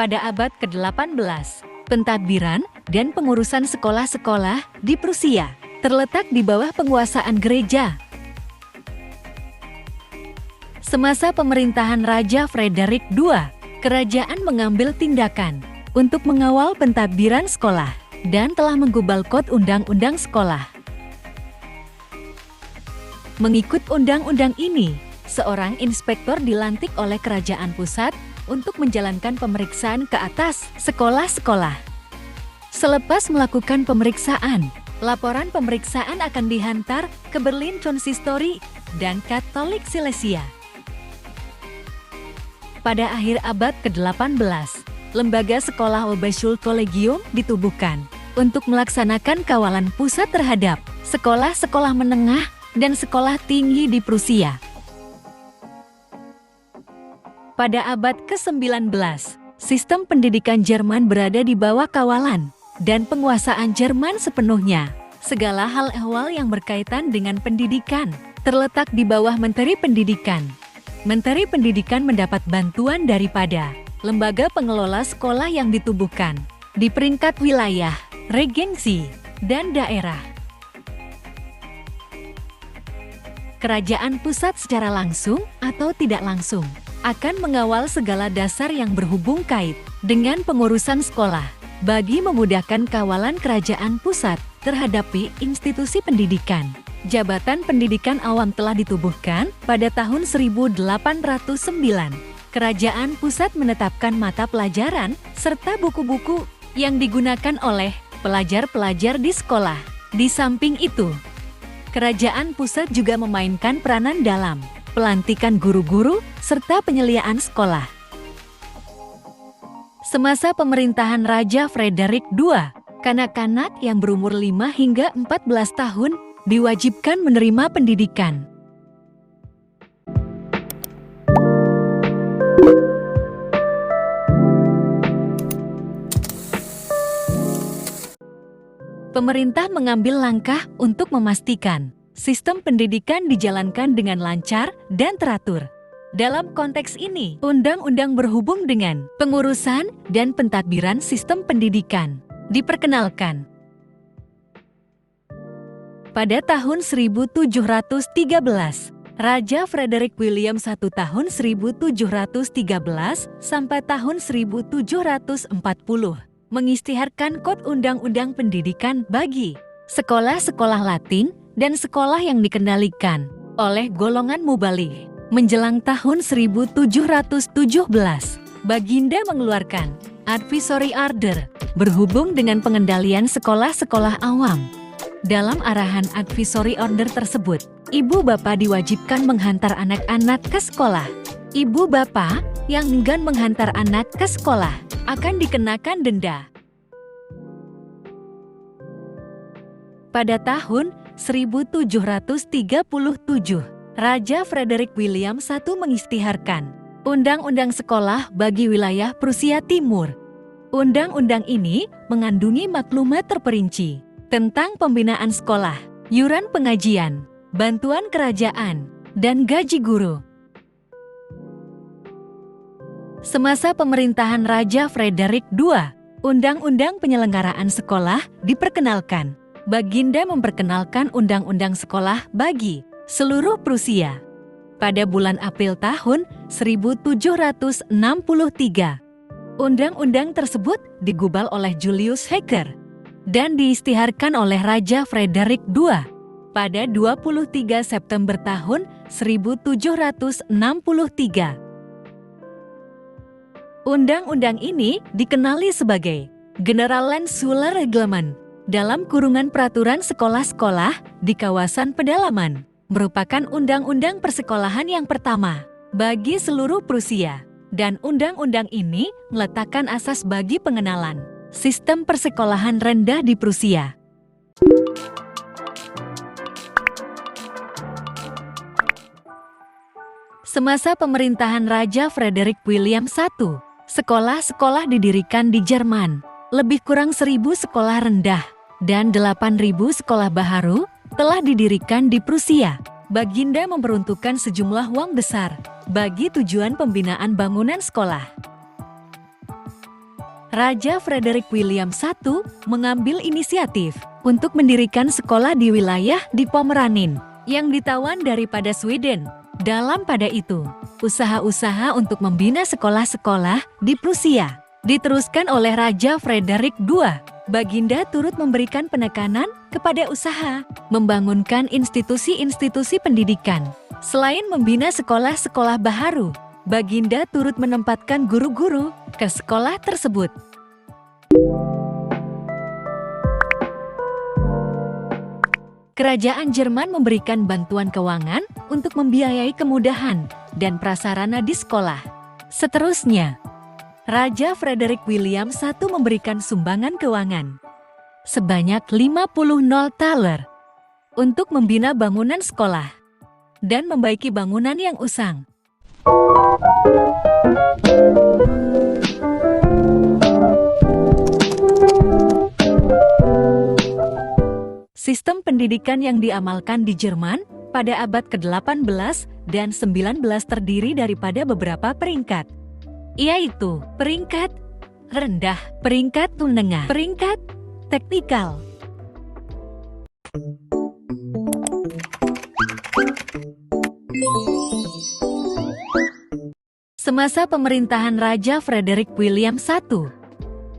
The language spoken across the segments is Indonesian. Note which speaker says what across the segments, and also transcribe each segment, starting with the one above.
Speaker 1: Pada abad ke-18, pentadbiran dan pengurusan sekolah-sekolah di Prusia terletak di bawah penguasaan gereja. Semasa pemerintahan Raja Frederick II, kerajaan mengambil tindakan untuk mengawal pentadbiran sekolah dan telah menggubal Kod Undang-Undang Sekolah. Mengikut undang-undang ini, seorang inspektor dilantik oleh kerajaan pusat untuk menjalankan pemeriksaan ke atas sekolah-sekolah. Selepas melakukan pemeriksaan, laporan pemeriksaan akan dihantar ke Berlin Konsistori dan Katolik Silesia. Pada akhir abad ke-18, lembaga sekolah Oberschulkollegium ditubuhkan untuk melaksanakan kawalan pusat terhadap sekolah-sekolah menengah dan sekolah tinggi di Prusia. Pada abad ke-19, sistem pendidikan Jerman berada di bawah kawalan dan penguasaan Jerman sepenuhnya. Segala hal ehwal yang berkaitan dengan pendidikan terletak di bawah Menteri Pendidikan. Menteri Pendidikan mendapat bantuan daripada lembaga pengelola sekolah yang ditubuhkan di peringkat wilayah, regensi, dan daerah. Kerajaan pusat secara langsung atau tidak langsung akan mengawal segala dasar yang berhubung kait dengan pengurusan sekolah bagi memudahkan kawalan kerajaan pusat terhadap institusi pendidikan. Jabatan Pendidikan Awam telah ditubuhkan pada tahun 1809. Kerajaan pusat menetapkan mata pelajaran serta buku-buku yang digunakan oleh pelajar-pelajar di sekolah. Di samping itu, kerajaan pusat juga memainkan peranan dalam pelantikan guru-guru serta penyediaan sekolah. Semasa pemerintahan Raja Frederick II, kanak-kanak yang berumur 5 hingga 14 tahun diwajibkan menerima pendidikan. Pemerintah mengambil langkah untuk memastikan sistem pendidikan dijalankan dengan lancar dan teratur. Dalam konteks ini, undang-undang berhubung dengan pengurusan dan pentadbiran sistem pendidikan diperkenalkan. Pada tahun 1713, Raja Frederick William I tahun 1713 sampai tahun 1740 mengisytiharkan Kod Undang-Undang Pendidikan bagi sekolah-sekolah Latin dan sekolah yang dikendalikan oleh golongan mubaligh. Menjelang tahun 1717, Baginda mengeluarkan Advisory Order berhubung dengan pengendalian sekolah-sekolah awam. Dalam arahan Advisory Order tersebut, ibu bapa diwajibkan menghantar anak-anak ke sekolah. Ibu bapa yang enggan menghantar anak ke sekolah akan dikenakan denda. Pada tahun 1737, Raja Frederick William I mengisytiharkan Undang-Undang Sekolah bagi wilayah Prusia Timur. Undang-undang ini mengandungi maklumat terperinci tentang pembinaan sekolah, iuran pengajian, bantuan kerajaan, dan gaji guru. Semasa pemerintahan Raja Frederick II, Undang-Undang Penyelenggaraan Sekolah diperkenalkan. Baginda memperkenalkan Undang-Undang Sekolah bagi seluruh Prusia. Pada bulan April tahun 1763, undang-undang tersebut digubal oleh Julius Hacker dan diisytiharkan oleh Raja Frederick II pada 23 September tahun 1763. Undang-undang ini dikenali sebagai Generalenschuler Reglement dalam kurungan peraturan sekolah-sekolah di kawasan pedalaman, merupakan undang-undang persekolahan yang pertama bagi seluruh Prusia, dan undang-undang ini meletakkan asas bagi pengenalan sistem persekolahan rendah di Prusia. Semasa pemerintahan Raja Frederick William I, sekolah-sekolah didirikan di Jerman. Lebih kurang 1.000 sekolah rendah dan 8.000 sekolah baharu telah didirikan di Prusia. Baginda memperuntukkan sejumlah uang besar bagi tujuan pembinaan bangunan sekolah. Raja Frederick William I mengambil inisiatif untuk mendirikan sekolah di wilayah di Pomeranin yang ditawan daripada Sweden. Dalam pada itu, usaha-usaha untuk membina sekolah-sekolah di Prusia diteruskan oleh Raja Frederick II. Baginda turut memberikan penekanan kepada usaha membangunkan institusi-institusi pendidikan. Selain membina sekolah-sekolah baharu, Baginda turut menempatkan guru-guru ke sekolah tersebut. Kerajaan Jerman memberikan bantuan keuangan untuk membiayai kemudahan dan prasarana di sekolah. Seterusnya, Raja Frederick William I memberikan sumbangan keuangan sebanyak 50 thaler untuk membina bangunan sekolah dan membaiki bangunan yang usang. Sistem pendidikan yang diamalkan di Jerman pada abad ke-18 dan 19 terdiri daripada beberapa peringkat, yaitu peringkat rendah, peringkat menengah, peringkat teknikal. Semasa pemerintahan Raja Frederick William I,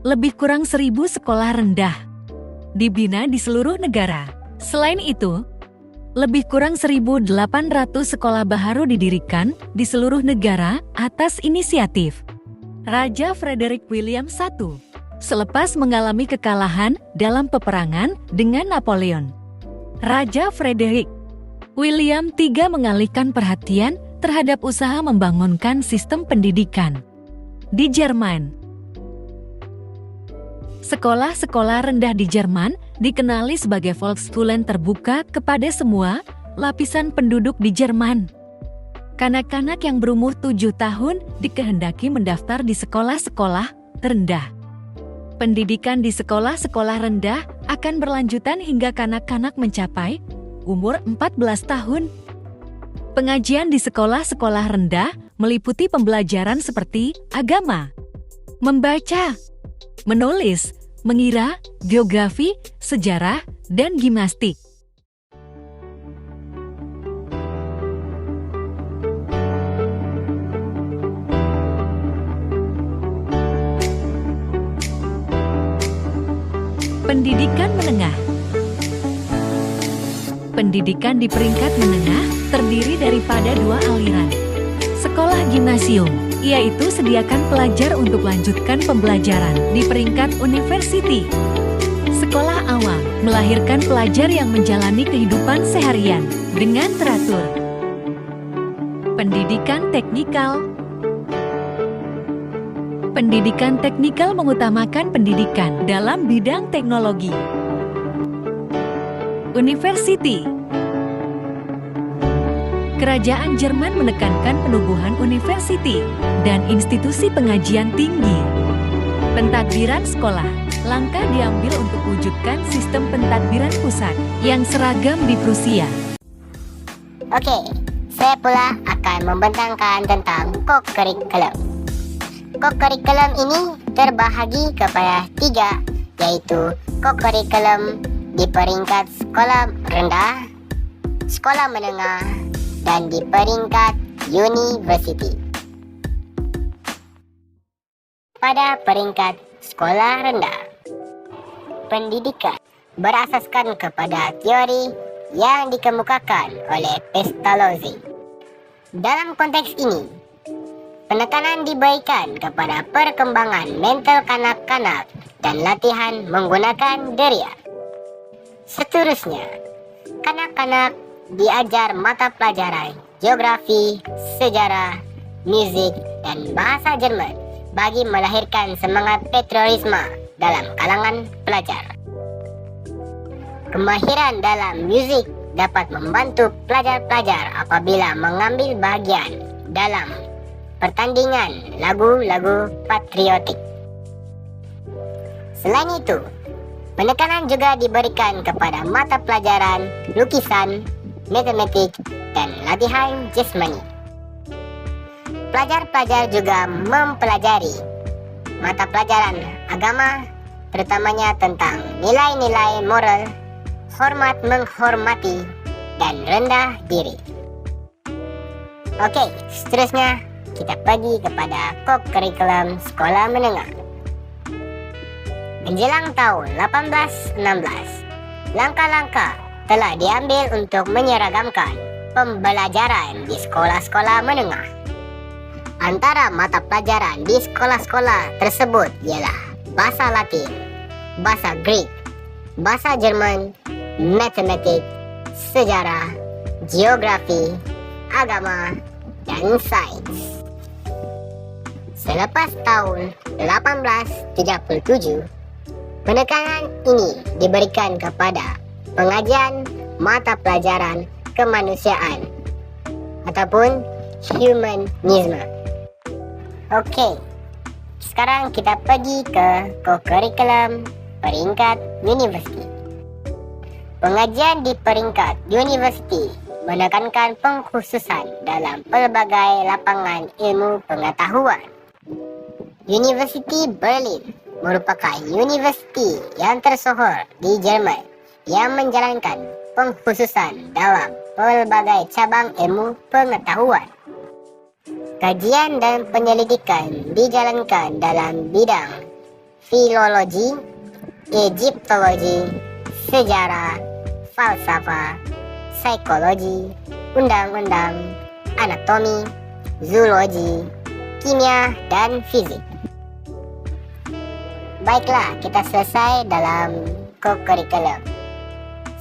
Speaker 1: lebih kurang 1.000 sekolah rendah dibina di seluruh negara. Selain itu, lebih kurang 1.800 sekolah baharu didirikan di seluruh negara atas inisiatif Raja Frederick William I selepas mengalami kekalahan dalam peperangan dengan Napoleon. Raja Frederick William III mengalihkan perhatian terhadap usaha membangunkan sistem pendidikan di Jerman. Sekolah-sekolah rendah di Jerman dikenali sebagai Volksschulen terbuka kepada semua lapisan penduduk di Jerman. Kanak-kanak yang berumur 7 tahun dikehendaki mendaftar di sekolah-sekolah rendah. Pendidikan di sekolah-sekolah rendah akan berlanjutan hingga kanak-kanak mencapai umur 14 tahun. Pengajian di sekolah-sekolah rendah meliputi pembelajaran seperti agama, membaca, menulis, mengira, geografi, sejarah, dan gimnastik. Pendidikan menengah. Pendidikan di peringkat menengah terdiri daripada 2 aliran. Sekolah gimnasium, yaitu sediakan pelajar untuk lanjutkan pembelajaran di peringkat university. Sekolah awam, melahirkan pelajar yang menjalani kehidupan seharian dengan teratur. Pendidikan teknikal. Pendidikan teknikal mengutamakan pendidikan dalam bidang teknologi. University. Kerajaan Jerman menekankan penubuhan university dan institusi pengajian tinggi. Pentadbiran sekolah. Langkah diambil untuk wujudkan sistem pentadbiran pusat yang seragam di Prusia.
Speaker 2: Oke, saya pula akan membentangkan tentang co-curriculum. Co-curriculum ini terbahagi kepada 3, yaitu co-curriculum di peringkat sekolah rendah, sekolah menengah, dan di peringkat university. Pada peringkat sekolah rendah, pendidikan berasaskan kepada teori yang dikemukakan oleh Pestalozzi. Dalam konteks ini, penekanan diberikan kepada perkembangan mental kanak-kanak dan latihan menggunakan deria. Seterusnya, kanak-kanak diajar mata pelajaran geografi, sejarah, musik, dan bahasa Jerman bagi melahirkan semangat patriotisme dalam kalangan pelajar. Kemahiran dalam musik dapat membantu pelajar-pelajar apabila mengambil bagian dalam pertandingan lagu-lagu patriotik. Selain itu, penekanan juga diberikan kepada mata pelajaran lukisan, matematik, dan latihan jasmani. Pelajar-pelajar juga mempelajari mata pelajaran agama, terutamanya tentang nilai-nilai moral, hormat menghormati, dan rendah diri. Oke, seterusnya kita pergi kepada co-curriculum sekolah menengah. Menjelang tahun 1816, langkah-langkah telah diambil untuk menyeragamkan pembelajaran di sekolah-sekolah menengah. Antara mata pelajaran di sekolah-sekolah tersebut ialah bahasa Latin, bahasa Greek, bahasa Jerman, matematik, sejarah, geografi, agama, dan sains. Selepas tahun 1837, penekanan ini diberikan kepada pengajian mata pelajaran kemanusiaan ataupun humanisme. Oke, sekarang kita pergi ke co-curriculum peringkat universiti. Pengajian di peringkat universiti menekankan pengkhususan dalam pelbagai lapangan ilmu pengetahuan. Universiti Berlin merupakan universiti yang tersohor di Jerman yang menjalankan pengkhususan dalam pelbagai cabang ilmu pengetahuan. Kajian dan penyelidikan dijalankan dalam bidang filologi, Egyptologi, sejarah, falsafah, psikologi, undang-undang, anatomi, zoologi, kimia, dan fisik. Baiklah, kita selesai dalam co-curriculum.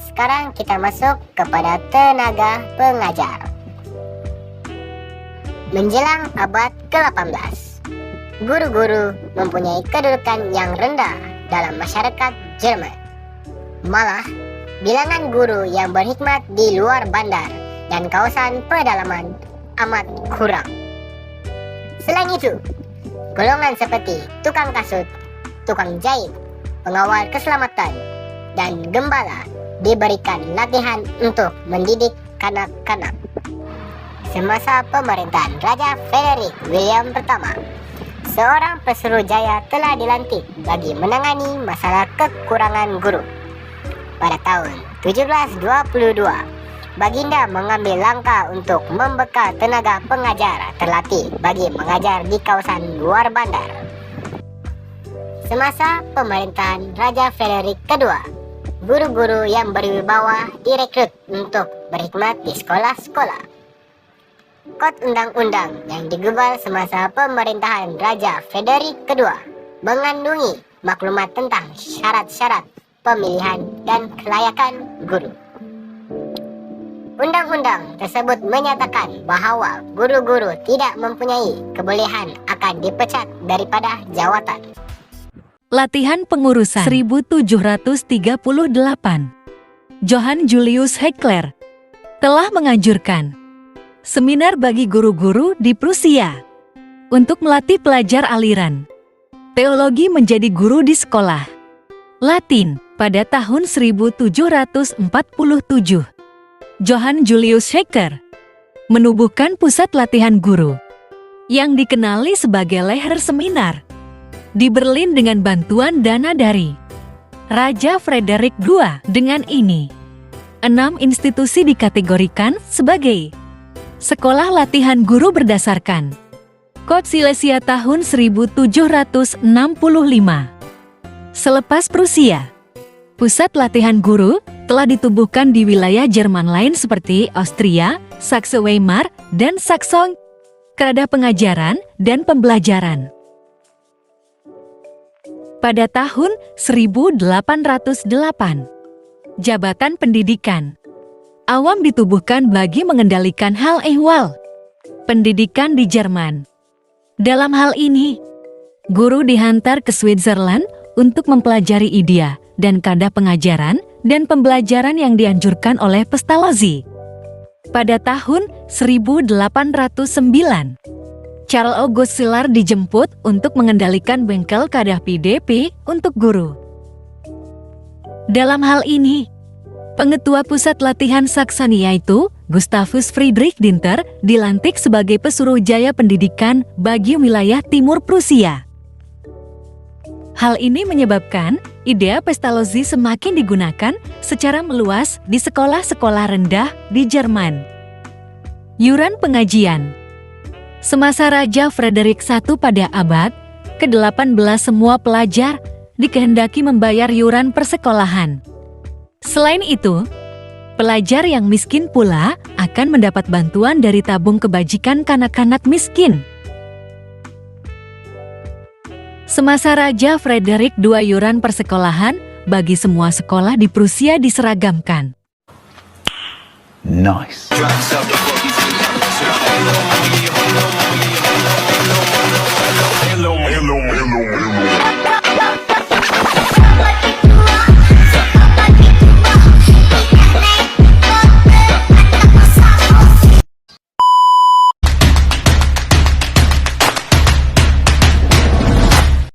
Speaker 2: Sekarang kita masuk kepada tenaga pengajar. Menjelang abad ke-18, guru-guru mempunyai kedudukan yang rendah dalam masyarakat Jerman. Malah, bilangan guru yang berkhidmat di luar bandar dan kawasan pedalaman amat kurang. Selain itu, golongan seperti tukang kasut, tukang jahit, pengawal keselamatan, dan gembala diberikan latihan untuk mendidik kanak-kanak. Semasa pemerintahan Raja Frederick William pertama, seorang Pesuruhjaya telah dilantik bagi menangani masalah kekurangan guru. Pada tahun 1722, Baginda mengambil langkah untuk membekal tenaga pengajar terlatih bagi mengajar di kawasan luar bandar. Semasa pemerintahan Raja Frederick kedua, guru-guru yang berwibawa direkrut untuk berkhidmat di sekolah-sekolah. Kod undang-undang yang digubal semasa pemerintahan Raja Frederick kedua mengandungi maklumat tentang syarat-syarat pemilihan dan kelayakan guru. Undang-undang tersebut menyatakan bahawa guru-guru tidak mempunyai kebolehan akan dipecat daripada jawatan.
Speaker 1: Latihan pengurusan 1738. Johann Julius Heckler telah menganjurkan seminar bagi guru-guru di Prusia untuk melatih pelajar aliran teologi menjadi guru di sekolah Latin pada tahun 1747. Johann Julius Heckler menubuhkan pusat latihan guru yang dikenali sebagai Lehrer Seminar di Berlin dengan bantuan dana dari Raja Frederick II. Dengan ini, 6 institusi dikategorikan sebagai sekolah latihan guru berdasarkan Kod Silesia tahun 1765. Selepas Prusia, pusat latihan guru telah ditubuhkan di wilayah Jerman lain seperti Austria, Sakse Weimar, dan Saksong. Kerada pengajaran dan pembelajaran. Pada tahun 1808, Jabatan Pendidikan Awam ditubuhkan bagi mengendalikan hal ehwal pendidikan di Jerman. Dalam hal ini, guru dihantar ke Switzerland untuk mempelajari idea dan kada pengajaran dan pembelajaran yang dianjurkan oleh Pestalozzi. Pada tahun 1809, Charles August Schiller dijemput untuk mengendalikan bengkel kadah PDP untuk guru. Dalam hal ini, Pengetua Pusat Latihan Saksoni yaitu Gustavus Friedrich Dinter dilantik sebagai Pesuruhjaya Pendidikan bagi wilayah Timur Prusia. Hal ini menyebabkan ide Pestalozzi semakin digunakan secara meluas di sekolah-sekolah rendah di Jerman. Yuran pengajian. Semasa Raja Frederick I pada abad ke-18 semua pelajar dikehendaki membayar yuran persekolahan. Selain itu, pelajar yang miskin pula akan mendapat bantuan dari tabung kebajikan kanak-kanak miskin. Semasa Raja Frederick II yuran persekolahan bagi semua sekolah di Prusia diseragamkan.
Speaker 3: Nice.